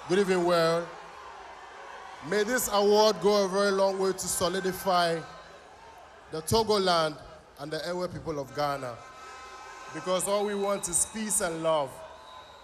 Good evening, world. May this award go a very long way to solidify the Togoland and the Ewe people of Ghana. Because all we want is peace and love.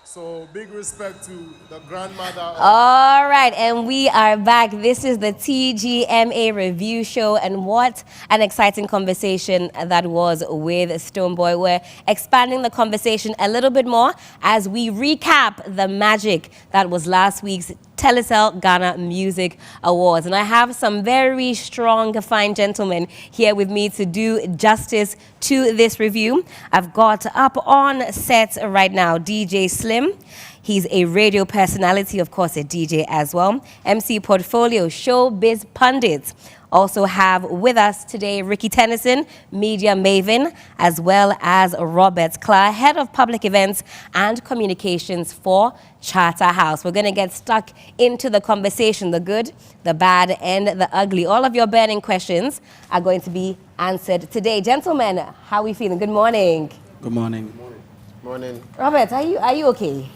So big respect to the grandmother. All right, and we are back. This is the TGMA review show, and what an exciting conversation that was with Stonebwoy. We're expanding the conversation a little bit more as we recap the magic that was last week's Telecel Ghana Music Awards. And I have some very strong, fine gentlemen here with me to do justice to this review. I've got up on set right now DJ Slim. He's a radio personality, of course, a DJ as well. MC Portfolio, Showbiz Pundit. Also have with us today Ricky Tennyson, Media Maven, as well as Robert Clark, Head of Public Events and Communications for Charterhouse. We're going to get stuck into the conversation, the good, the bad, and the ugly. All of your burning questions are going to be answered today. Gentlemen, how are we feeling? Good morning. Good morning. Good morning. Morning. Robert, are you okay?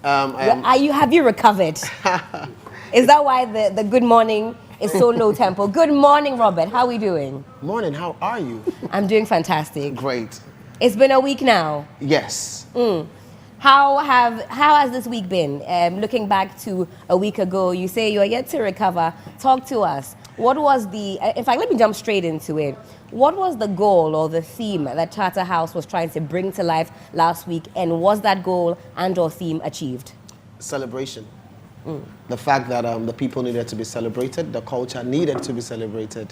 Have you recovered? Is that why the good morning is so low tempo? Good morning, Robert. How are we doing? Morning, how are you? I'm doing fantastic. Great. It's been a week now. Yes. How has this week been? Looking back to a week ago, you say you are yet to recover. Talk to us. What was in fact, let me jump straight into it. What was the goal or the theme that Charterhouse was trying to bring to life last week, and was that goal and or theme achieved? Celebration. The fact that the people needed to be celebrated, the culture needed to be celebrated,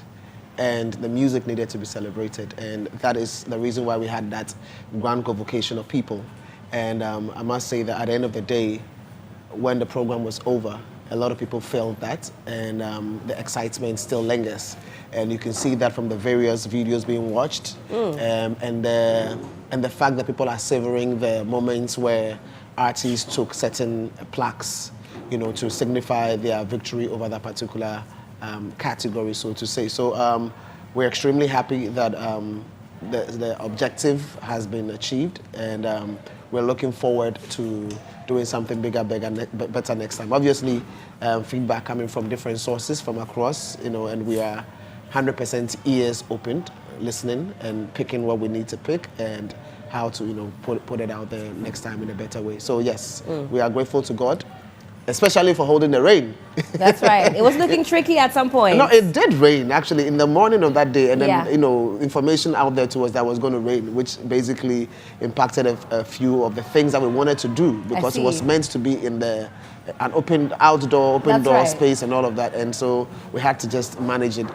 and the music needed to be celebrated. And that is the reason why we had that grand convocation of people. And I must say that at the end of the day, when the program was over, a lot of people felt that, and the excitement still lingers. And you can see that from the various videos being watched, and the fact that people are savoring the moments where artists took certain plaques, you know, to signify their victory over that particular category, so to say. So we're extremely happy that the objective has been achieved, and we're looking forward to doing something bigger, better next time. Obviously, feedback coming from different sources from across, you know, and we are 100% ears opened, listening and picking what we need to pick and how to, you know, put it out there next time in a better way. So yes, we are grateful to God, especially for holding the rain. That's right. It was looking tricky at some point. No, it did rain actually in the morning of that day, and then you know, information out there to us that was going to rain, which basically impacted a few of the things that we wanted to do, because it was meant to be in an open door space and all of that, and so we had to just manage it.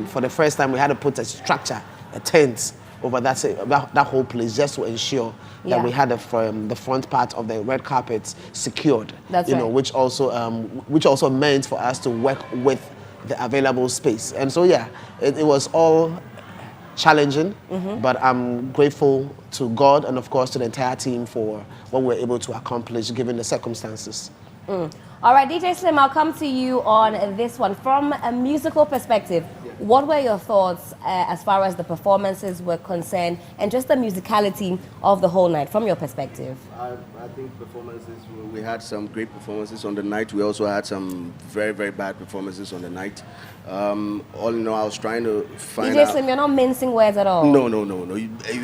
For the first time, we had to put a structure, a tent over that whole place, just to ensure that we had the front part of the red carpet secured. That's right. Which also meant for us to work with the available space. And so it was all challenging, but I'm grateful to God and of course to the entire team for what we were able to accomplish given the circumstances. All right, DJ Slim, I'll come to you on this one. From a musical perspective, what were your thoughts as far as the performances were concerned and just the musicality of the whole night from your perspective? I think performances, we had some great performances on the night. We also had some very, very bad performances on the night. All in all, I was trying to find DJ Slim, you're not mincing words at all. No.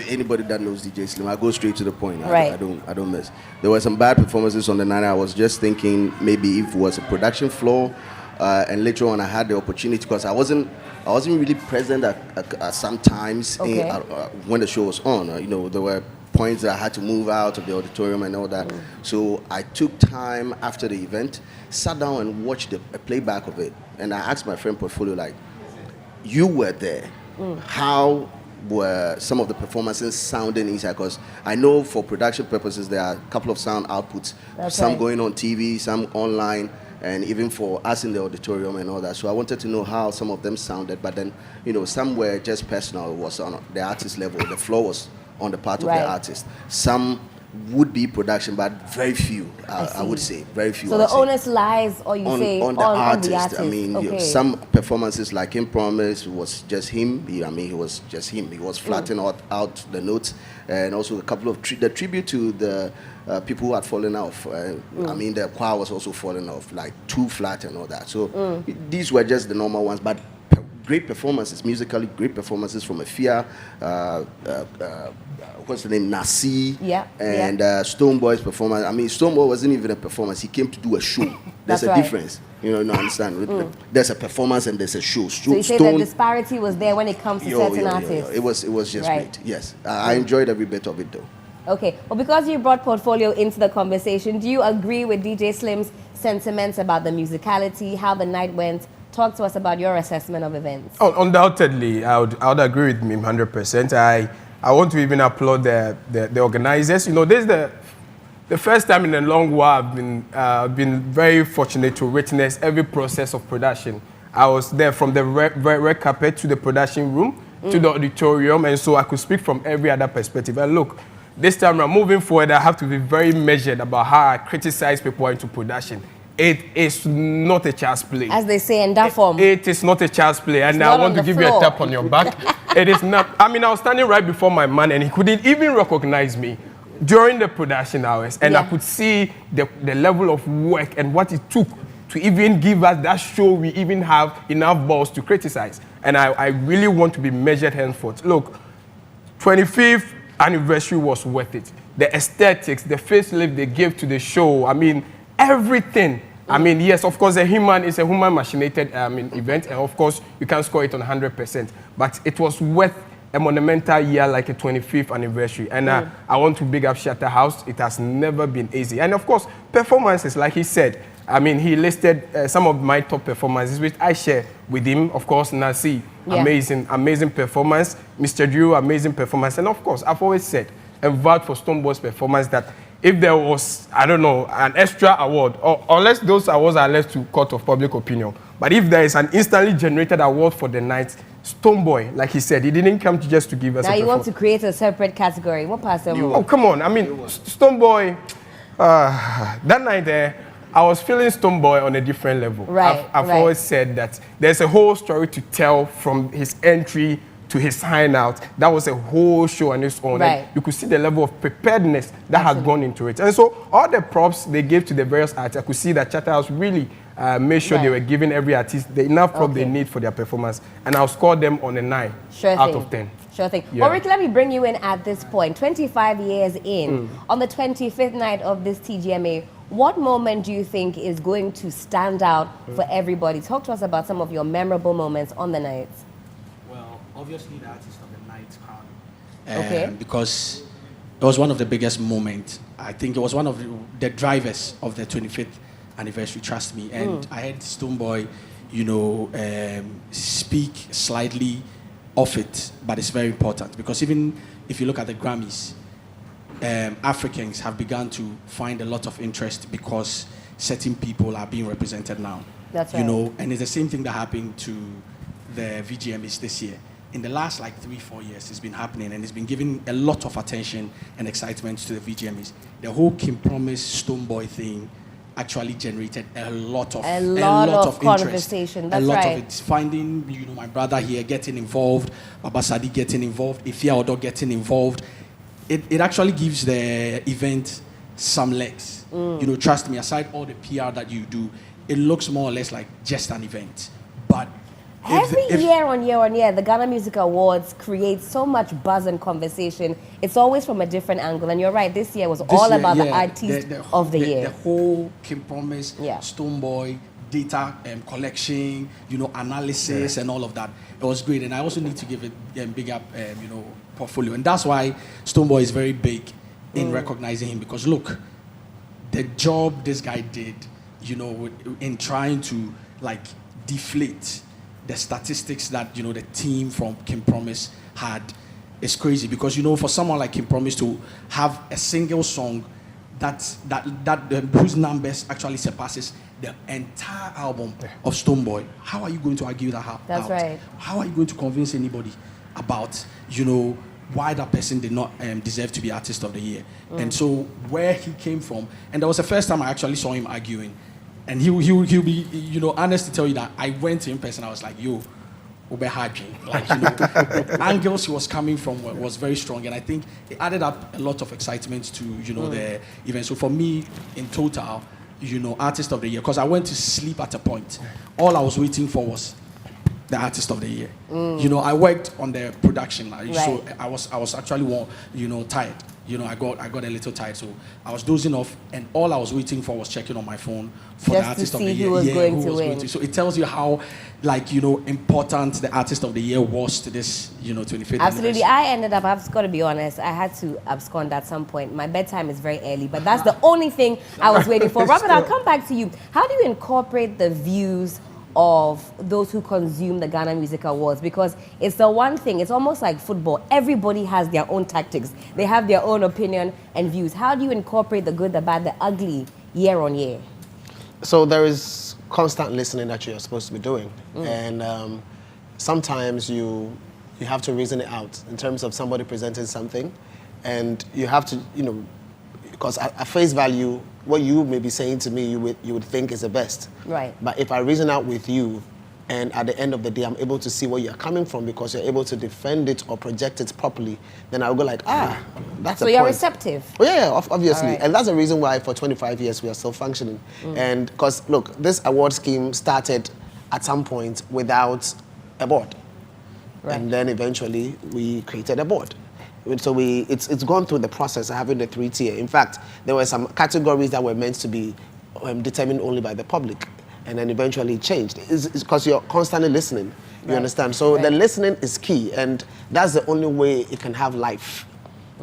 Anybody that knows DJ Slim, I go straight to the point. Right. I don't miss. There were some bad performances on the night. I was just thinking maybe if it was a production flaw, and later on I had the opportunity, because I wasn't really present at some times when the show was on. There were points that I had to move out of the auditorium and all that. So I took time after the event, sat down and watched a playback of it. And I asked my friend Portfolio, like, you were there. How were some of the performances sounding inside? Because I know for production purposes, there are a couple of sound outputs. Some going on TV, some online, and even for us in the auditorium and all that. So I wanted to know how some of them sounded, but then, some were just personal. It was on the artist level. The floor was on the part of the artist. Some would-be production, but very few. I would say very few. So the onus lies, or you say, on the artist. On the artist. I mean, okay. some performances like In Promise was just him. He was just him. He was flattening out the notes, and also a couple of the tribute to the people who had fallen off. I mean, the choir was also falling off, like too flat and all that. So these were just the normal ones, but great performances, musically great performances from Afia, what's the name, Nasi, and Stonebwoy's performance. I mean, Stonebwoy wasn't even a performance, he came to do a show. There's a difference, you understand? There's a performance and there's a show. So you say the disparity was there when it comes to certain artists? It was just great, yes. I enjoyed every bit of it though. Okay, well, because you brought portfolio into the conversation, do you agree with DJ Slim's sentiments about the musicality, how the night went? Talk to us about your assessment of events. Oh, undoubtedly, I would agree with him 100%. I want to even applaud the organizers. You know, this is the first time in a long while I've been very fortunate to witness every process of production. I was there from the red carpet to the production room to the auditorium, and so I could speak from every other perspective. And look, this time around, moving forward, I have to be very measured about how I criticize people into production. It is not a child's play. As they say in that form. It is not a child's play, and I want to give you a tap on your back. It is not. I mean, I was standing right before my man, and he couldn't even recognize me during the production hours, and I could see the level of work and what it took to even give us that show. We even have enough balls to criticize, and I really want to be measured henceforth. Look, 25th anniversary was worth it. The aesthetics, the facelift they gave to the show. I mean, everything. I mean, yes, of course, it's a human machinated event, and of course, you can't score it on 100%. But it was worth a monumental year like a 25th anniversary. And I want to big up Shatter House. It has never been easy. And of course, performances, like he said, I mean, he listed some of my top performances, which I share with him. Of course, Nasi, amazing performance. Mr. Drew, amazing performance. And of course, I've always said and vowed for Stonebwoy's performance that if there was, I don't know, an extra award, or unless those awards are left to court of public opinion, but if there is an instantly generated award for the night, Stonebwoy, like he said, he didn't come just to give us now you want to create a separate category. What part of Oh, come on. I mean, Stonebwoy, that night there, I was feeling Stonebwoy on a different level. Right, I've always said that there's a whole story to tell from his entry to his sign out. That was a whole show on its own. Right. And you could see the level of preparedness that had gone into it. And so all the props they gave to the various artists, I could see that Charterhouse really made sure they were giving every artist the enough prop they need for their performance. And I'll score them on a 9 out of 10. Sure thing. Yeah. Well, Rick, let me bring you in at this point. 25 years in, on the 25th night of this TGMA, what moment do you think is going to stand out for everybody? Talk to us about some of your memorable moments on the night. Well, obviously the artist of the night crown. Okay. Because it was one of the biggest moments. I think it was one of the drivers of the 25th anniversary, trust me. And I heard Stonebwoy, speak slightly off it, but it's very important because even if you look at the Grammys, Africans have begun to find a lot of interest because certain people are being represented now. That's right. And it's the same thing that happened to the VGMAs this year. In the last 3-4 years, it's been happening and it's been giving a lot of attention and excitement to the VGMAs. The whole Kim Promise Stonebwoy thing actually generated a lot of conversation. That's a lot right. of it. Finding, my brother here getting involved, Baba Sadi getting involved, Ifia Odo getting involved. It actually gives the event some legs. Trust me, aside all the PR that you do, it looks more or less like just an event. But year on year, the Ghana Music Awards create so much buzz and conversation. It's always from a different angle. And you're right, this year was all about the artist of the year. The whole Kim Promise, Stonebwoy, data collection, analysis and all of that. It was great. And I also need to give it a big up, portfolio. And that's why Stonebwoy is very big in recognizing him. Because look, the job this guy did, in trying to deflate the statistics that the team from Kim Promise had is crazy because for someone like Kim Promise to have a single song that whose numbers actually surpasses the entire album of Stonebwoy, how are you going to argue that out? That's right. How are you going to convince anybody about why that person did not deserve to be Artist of the Year. And so where he came from, and that was the first time I actually saw him arguing. And he'll be, you know, honest to tell you that I went to him in person, I was like, yo, like, you know, the angles he was coming from was very strong, and I think it added up a lot of excitement to, you know, the event. So for me, in total, you know, Artist of the Year, because I went to sleep at a point. All I was waiting for was the Artist of the Year. You know, I worked on the production, so I was actually more, you know, tired. You know, I got a little tired, so I was dozing off, and all I was waiting for was checking on my phone for the Artist of the Year. Who was going to win. So it tells you how, like, you know, important the Artist of the Year was to this, you know, 25th Absolutely. anniversary. I ended up, I've got to be honest, I had to abscond at some point. My bedtime is very early, but that's the only thing I was waiting for. Robert, I'll come back to you. How do you incorporate the views of those who consume the Ghana Music Awards? Because it's the one thing, it's almost like football. Everybody has their own tactics. They have their own opinion and views. How do you incorporate the good, the bad, the ugly year on year? So there is constant listening that you're supposed to be doing. And sometimes you have to reason it out in terms of somebody presenting something. And you have to, you know, because at face value, what you may be saying to me, you would think is the best. Right. But if I reason out with you, and at the end of the day, I'm able to see where you're coming from because you're able to defend it or project it properly, then I'll go like, that's so a you're point. receptive. Oh, yeah, obviously. Right. And that's the reason why for 25 years we are still functioning. And because, look, this award scheme started at some point without a board. Right. And then eventually we created a board. So it's gone through the process of having the 3-tier. In fact, there were some categories that were meant to be determined only by the public, and then eventually it changed. It's because you're constantly listening. You understand? So the listening is key, and that's the only way it can have life.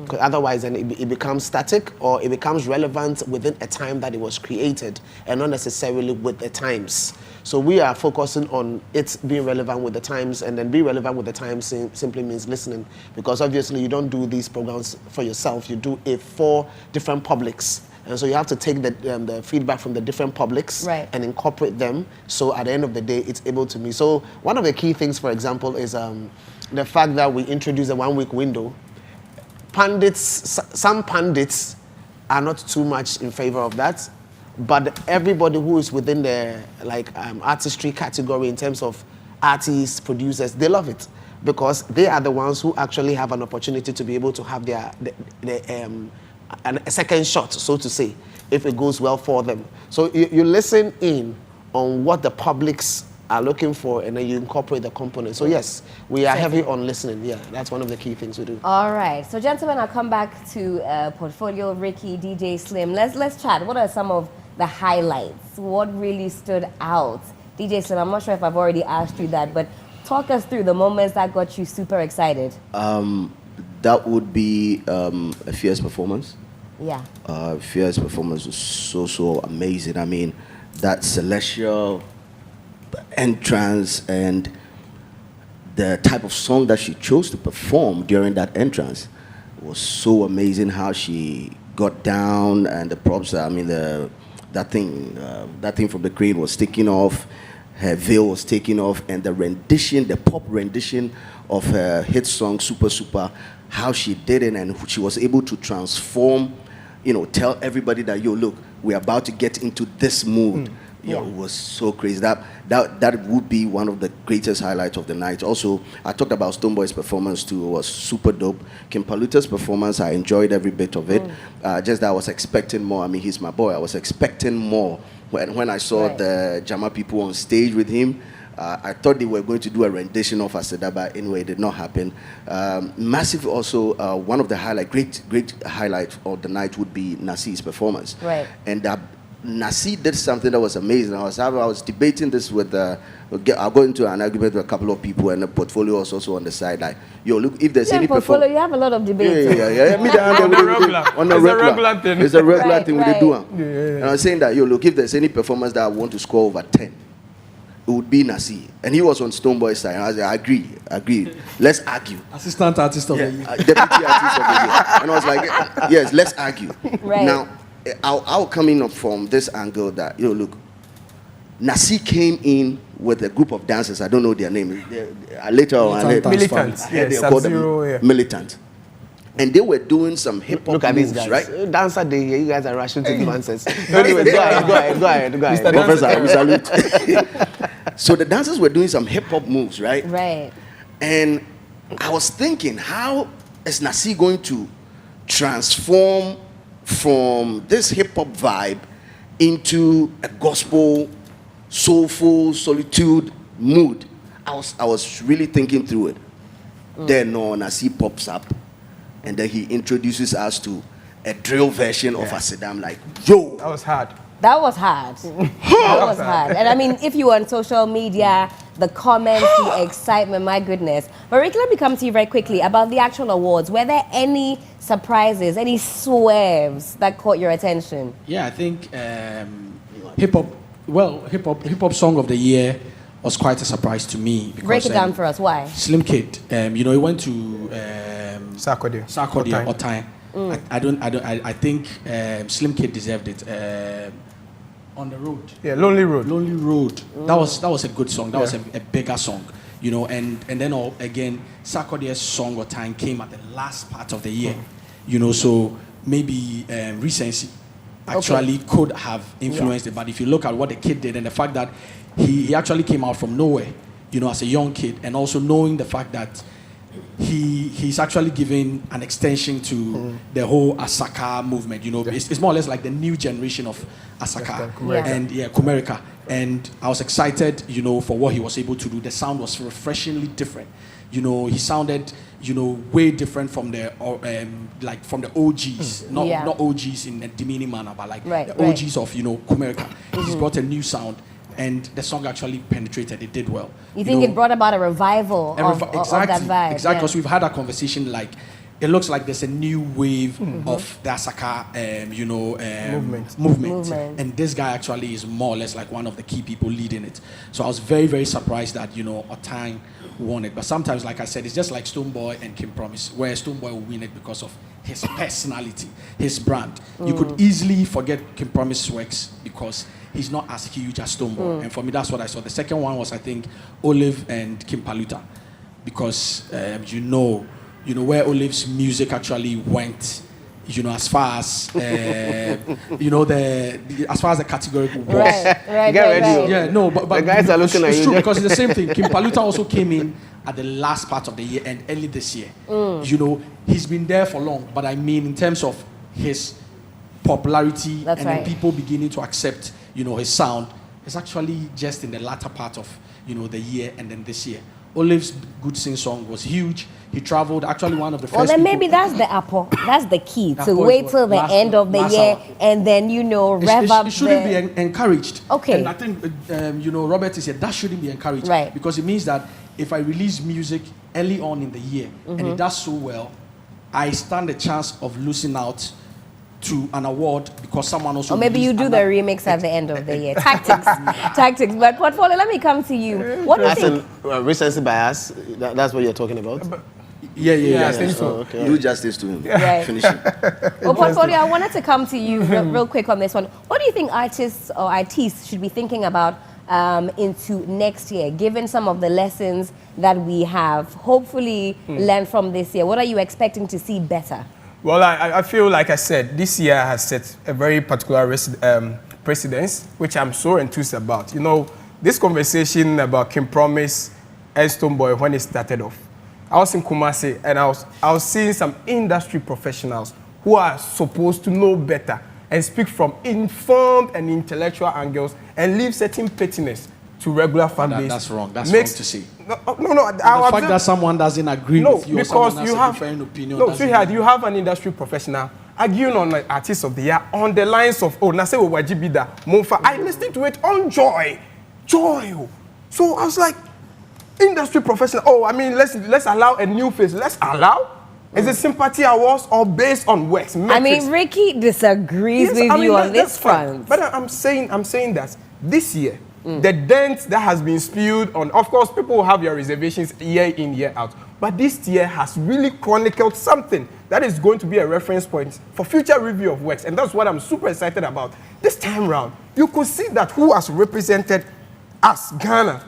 Because otherwise, then it becomes static, or it becomes relevant within a time that it was created, and not necessarily with the times. So we are focusing on it being relevant with the times, and then be relevant with the times simply means listening. Because obviously you don't do these programs for yourself, you do it for different publics. And so you have to take the feedback from the different publics and incorporate them. So at the end of the day, it's able to be. So one of the key things, for example, is the fact that we introduced a 1-week window. Some pundits are not too much in favor of that, but everybody who is within the artistry category in terms of artists, producers, they love it because they are the ones who actually have an opportunity to be able to have a second shot, so to say, if it goes well for them. So you listen in on what the publics are looking for, and then you incorporate the components. So yes, we are heavy on listening. Yeah, that's one of the key things we do. All right. So gentlemen, I'll come back to Portfolio, Ricky, DJ Slim. Let's chat. What are some of the highlights? What really stood out? DJ Slim, I'm not sure if I've already asked you that, but talk us through the moments that got you super excited. That would be a Fierce performance. Yeah. Fierce performance was so amazing. I mean, that celestial entrance and the type of song that she chose to perform during that entrance was so amazing. How she got down and the props. I mean, that thing from the crane was taking off. Her veil was taking off, and the pop rendition of her hit song Super Super, how she did it, and she was able to transform, tell everybody that, yo, look, we're about to get into this mood. It was so crazy. That would be one of the greatest highlights of the night. Also, I talked about Stonebwoy's performance too. It was super dope. Kim Paluta's performance, I enjoyed every bit of it. Just that I was expecting more. I mean, he's my boy. I was expecting more. When I saw the Jama people on stage with him, I thought they were going to do a rendition of Aseda, but anyway, it did not happen. Massive also, one of the great highlights of the night would be Nasi's performance. Right. And Nasi did something that was amazing. I was debating this with, I'll go into an argument with a couple of people, and the portfolio was also on the side. Like, yo, look, if there's any portfolio, you have a lot of debates. Yeah. On a regular thing. It's a regular thing we do. And I was saying that, yo, look, if there's any performance that I want to score over 10, it would be Nasi. And he was on Stonebwoy's side. And I was like, I agree. Let's argue. Assistant Artist of the Year. Deputy Artist of the Year. And I was like, yes, let's argue. Right. Now, I'll come in from this angle that, look, Nasi came in with a group of dancers. I don't know their name. Later on, Militants. Yes, called them Militant. and they were doing some hip hop Look at these moves, guys. right? Dancer day here, you guys are rushing to give answers. Anyway, go ahead. Mr. Professor, we salute. So the dancers were doing some hip hop moves, right? Right. And I was thinking, how is Nasi going to transform from this hip hop vibe into a gospel, soulful, solitude mood? I was really thinking through it. Then Nasi pops up, and then he introduces us to a drill version of Asadam, like, yo. That was hard. That was hard. That was hard. And I mean, if you were on social media, the comments, the excitement, my goodness. But Ricky, let me come to you very quickly about the actual awards. Were there any surprises, any swerves that caught your attention? Yeah, I think hip hop song of the year was quite a surprise to me. Because, Break it down for us. Why? Slim Kid, he went to Sarkodie. Otay. I think Slim Kid deserved it. On the Road. Yeah, Lonely Road. Lonely Road. That was a good song. That was a bigger song, and then again, Sarkodie's song or Time came at the last part of the year, so maybe recency actually could have influenced it. But if you look at what the kid did and the fact that he actually came out from nowhere, as a young kid, and also knowing the fact that he's actually giving an extension to the whole Asaka movement. It's more or less like the new generation of Asaka and Kumerica. And I was excited, for what he was able to do. The sound was refreshingly different. He sounded, way different from the from the OGs, not OGs in a demeaning manner, but like the OGs of Kumerica. He's brought a new sound. And the song actually penetrated. It did well. You think it brought about a revival of that vibe? Exactly, because we've had a conversation like, it looks like there's a new wave of the Asaka, movement. And this guy actually is more or less like one of the key people leading it. So I was very, very surprised that, Otang won it. But sometimes, like I said, it's just like Stonebwoy and Kim Promise, where Stonebwoy will win it because of his personality, his brand. You could easily forget Kim Promise's works because he's not as huge as Stonebwoy. And for me, that's what I saw. The second one was, I think, Olive and Kim Paluta. Because, where Olive's music actually went, as far as, as far as the category was. Right. Get ready. Yeah, no, but the guys are looking at you. It's true, because it's the same thing. Kim Paluta also came in at the last part of the year and early this year. He's been there for long, but I mean, in terms of his popularity then people beginning to accept, his sound, it's actually just in the latter part of, the year and then this year. Olive's Good Sing song was huge. He traveled, actually one of the first Well, then people. maybe that's the apple. That's the key, to wait till the end of the year and then, rev up. It shouldn't be encouraged. Okay. And I think, Robert is said that shouldn't be encouraged. Right. Because it means that if I release music early on in the year and it does so well, I stand a chance of losing out to an award because someone also. Or maybe you do the remix at the end of the year. Tactics. But Portfolio, let me come to you. What do you think? Recency bias, that's what you're talking about? Yeah. I think so. Okay. Do justice to him. Right. Finish it. Well, Portfolio, I wanted to come to you real quick on this one. What do you think artists or artists should be thinking about into next year, given some of the lessons that we have hopefully learned from this year? What are you expecting to see better? Well, I feel like I said, this year has set a very particular precedence, which I'm so enthused about. This conversation about Kim Promise and Stonebwoy, when it started off, I was in Kumasi and I was seeing some industry professionals who are supposed to know better and speak from informed and intellectual angles and leave certain pettiness to regular fan base. That's wrong. That's wrong to say. No. The fact that someone doesn't agree with you or someone has a different opinion. No, sweetheart, you have an industry professional arguing on the Artist of the Year on the lines of, Nasewo Wajibida, Monfa. I listened to it on Joy. So I was like, industry professional, let's allow a new face. Let's allow? Is it sympathy awards or based on works? Metrics? I mean, Ricky disagrees with you on this front. But I'm saying that this year, the dent that has been spewed on, of course, people will have your reservations year in, year out. But this year has really chronicled something that is going to be a reference point for future review of works. And that's what I'm super excited about. This time round, you could see that who has represented us, Ghana,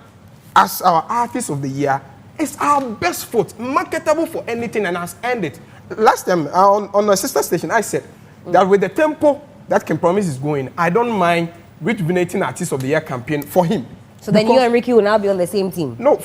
as our Artist of the Year, is our best foot, marketable for anything, and has earned it. last time on a sister station, I said that with the tempo that King Promise is going, I don't mind rejuvenating Artist of the Year campaign for him. So then you and Ricky will now be on the same team? No,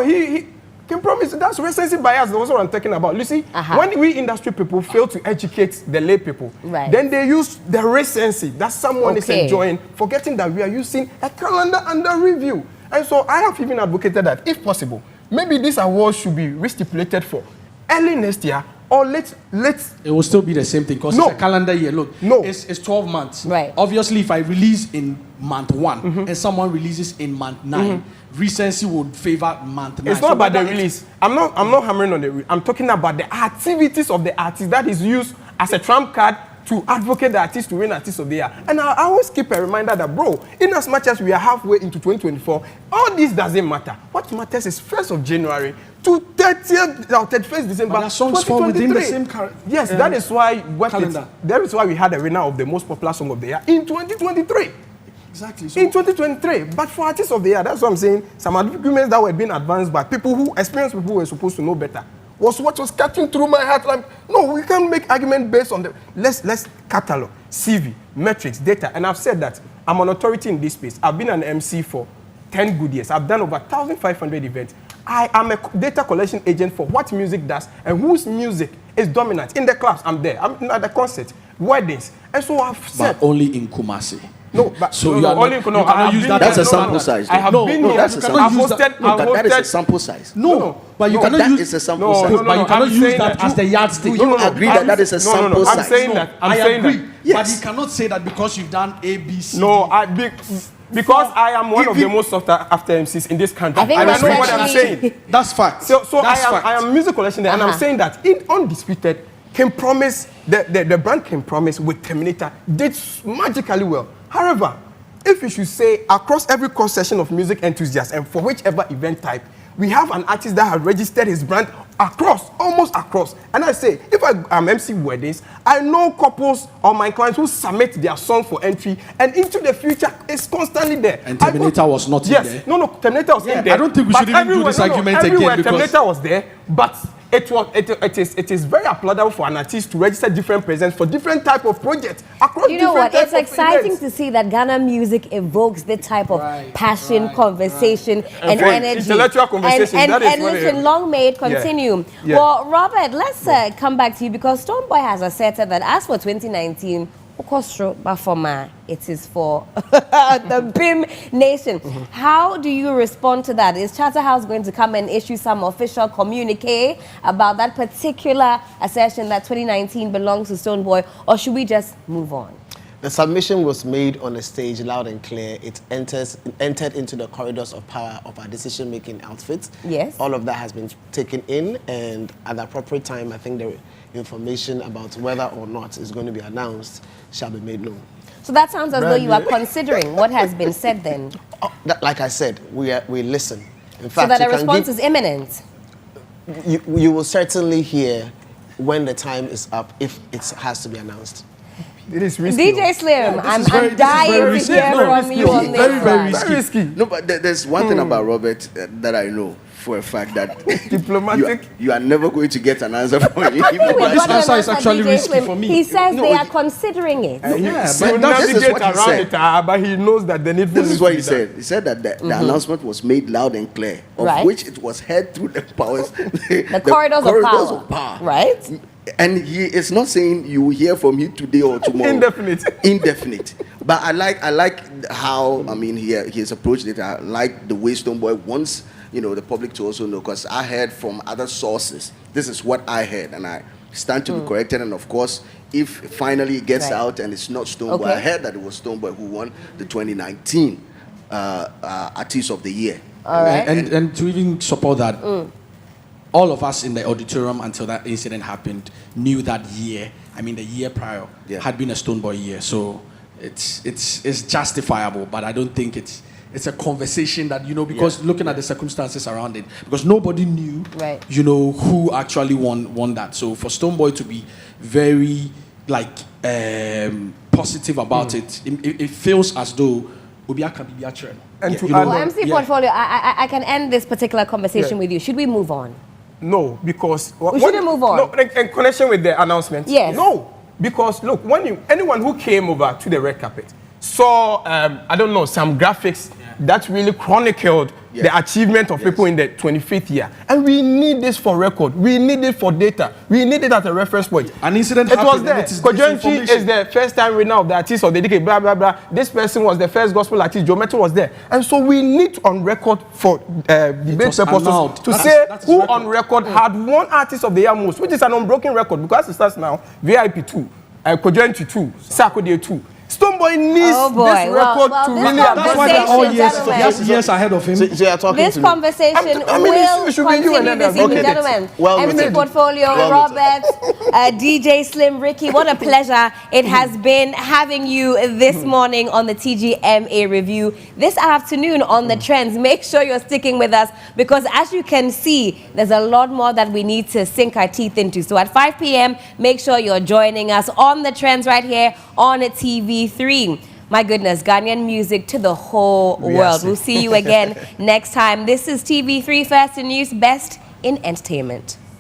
he King Promise, that's recency bias. That's what I'm talking about. You see, when we industry people fail to educate the lay people, then they use the recency that someone is enjoying, forgetting that we are using a calendar under review. And so I have even advocated that, if possible, maybe this award should be restipulated for early next year or late. It will still be the same thing because it's a calendar year. Look, it's 12 months. Right. Obviously, if I release in month 1 and someone releases in month 9, recency would favor month 9. It's not about the release. I'm not hammering on the. I'm talking about the activities of the artist that is used as a trump card to advocate the artist to win Artist of the Year. And I always keep a reminder that, bro, in as much as we are halfway into 2024, all this doesn't matter. What matters is 1st of January to 31st December. But the songs fall within the same yes, that is why that is why we had a winner of the most popular song of the year in 2023. Exactly. So in 2023. But for Artist of the Year, that's what I'm saying. Some arguments that were being advanced by people who experienced people who were supposed to know better was what was cutting through my heart. Like, no, we can't make argument based on the let's catalog, CV, metrics, data. And I've said that I'm an authority in this space. I've been an MC for 10 good years. I've done over 1,500 events. I am a data collection agent for what music does and whose music is dominant. In the clubs, I'm there. I'm at the concert, weddings. And so I've said... But only in Kumasi. No, but so you cannot use that. That's a sample size. I have been here. That's a sample size. That is a sample size. No, but you cannot use. That is a sample size. But you cannot use that as the yardstick. You agree that is a sample size. I'm saying that. I agree. Yes. But you cannot say that because you've done A, B, C. No, because I am one of the most sought after MCs in this country. I know what I'm saying. That's fact. So I am music collection there, and I'm saying that in Undisputed, Can Promise, the brand Can Promise with Terminator did magically well. However, if you should say across every cross section of music enthusiasts and for whichever event type, we have an artist that has registered his brand almost across. And I say, if I'm MC weddings, I know couples or my clients who submit their song for entry, and into the future is constantly there. And Terminator was not in there. No, Terminator was in there. I don't think we should even do this argument again because Terminator was there, but it is very applaudable for an artist to register different presents for different type of projects across different. You know what? It's exciting events. to see that Ghana music evokes the type of passion, conversation, and energy. Intellectual conversation. And listen, long may it continue. Yeah. Well, Robert, let's come back to you because Stonebwoy has asserted that as for 2019, it is for the BIM Nation. How do you respond to that? Is Charterhouse going to come and issue some official communique about that particular assertion that 2019 belongs to Stonebwoy, or should we just move on? The submission was made on a stage, loud and clear. It entered into the corridors of power of our decision-making outfits. Yes. All of that has been taken in, and at the appropriate time, I think the information about whether or not it's going to be announced shall be made known. So that sounds as though you are considering what has been said then. Like I said, we listen. In fact, so that a response is imminent. You will certainly hear when the time is up if it has to be announced. It is risky. DJ Slim, I'm dying to hear from you on this. Very risky. No, but there's one thing about Robert that I know for a fact that diplomatic. You are never going to get an answer from him. This answer is actually risky for me. He says they are considering it. But this is what he said. But he knows that the need. This is what he said. He said that the announcement was made loud and clear, of which it was heard through the powers, the corridors of power. Right. And he is not saying you will hear from him today or tomorrow. Indefinite. But I like how he has approached it. I like the way Stonebwoy wants the public to also know, because I heard from other sources. This is what I heard, and I stand to be corrected. And of course, if finally it gets out and it's not Stonebwoy, I heard that it was Stonebwoy who won the 2019 Artist of the Year. All right. And to even support that, all of us in the auditorium until that incident happened knew that year. The year prior had been a Stonebwoy year, so it's justifiable. But I don't think it's a conversation that because looking at the circumstances around it, because nobody knew who actually won that. So for Stonebwoy to be very positive about it feels as though and MC Portfolio, I can end this particular conversation with you. Should we move on? No, because we shouldn't move on. No, in connection with the announcement. Yes. No, because look, anyone who came over to the red carpet saw, I don't know, some graphics that really chronicled the achievement of people in the 25th year, and we need this for record. We need it for data. We need it as a reference point. An incident it happened. Was there. Kojenchi is the first time winner of the artist of the decade. Blah blah blah. This person was the first gospel artist. Joe Metro was there, and so we need on record for debate purposes to say who on record had one artist of the year most, which is an unbroken record because it starts now. VIP 2, Kojenchi 2, Sarkodie 2. Stonebwoy needs this record to really. That's why they're all years ahead of him. So you're talking this to conversation will continue this evening, gentlemen. MC Portfolio, Robert, DJ Slim, Ricky. What a pleasure it has been having you this morning on the TGMA review. This afternoon on the trends. Make sure you're sticking with us because, as you can see, there's a lot more that we need to sink our teeth into. So at 5 p.m., make sure you're joining us on the trends right here on TV3. My goodness, Ghanaian music to the whole world. We'll see you again next time. This is TV3 First in News, best in entertainment.